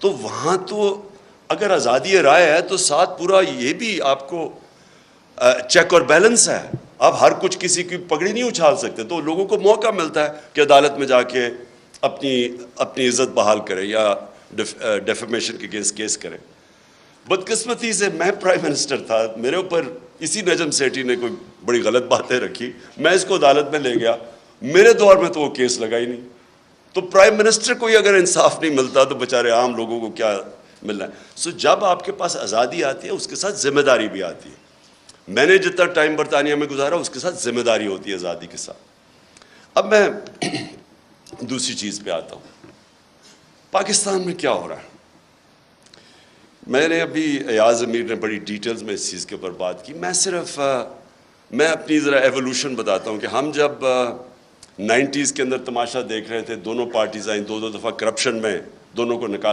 تو وہاں تو اگر آزادی رائے ہے تو ساتھ پورا یہ بھی آپ کو چیک اور بیلنس ہے. آپ ہر کچھ کسی کی پگڑی نہیں اچھال سکتے, تو لوگوں کو موقع ملتا ہے کہ عدالت میں جا کے اپنی عزت بحال کرے یا ڈیفیمیشن کے کیس کرے. بدقسمتی سے میں پرائم منسٹر تھا, میرے اوپر اسی نجم سیٹھی نے کوئی بڑی غلط باتیں رکھی, میں اس کو عدالت میں لے گیا, میرے دور میں تو وہ کیس لگا ہی نہیں. تو پرائم منسٹر کو ہی اگر انصاف نہیں ملتا تو بیچارے عام لوگوں کو کیا ملنا ہے. سو جب آپ کے پاس آزادی آتی ہے اس کے ساتھ ذمہ داری بھی آتی ہے. میں نے جتنا ٹائم برطانیہ میں گزارا اس کے ساتھ ذمہ داری ہوتی ہے آزادی کے ساتھ. اب میں دوسری چیز پہ آتا ہوں, پاکستان میں کیا ہو رہا ہے. میں نے ابھی ایاز امیر نے بڑی ڈیٹیلز میں اس چیز کے اوپر بات کی. میں اپنی ذرا ایوولوشن بتاتا ہوں کہ ہم جب 90s کے اندر تماشا دیکھ رہے تھے, دونوں پارٹیز آئیں, دو دفعہ کرپشن میں دونوں کو نکالا.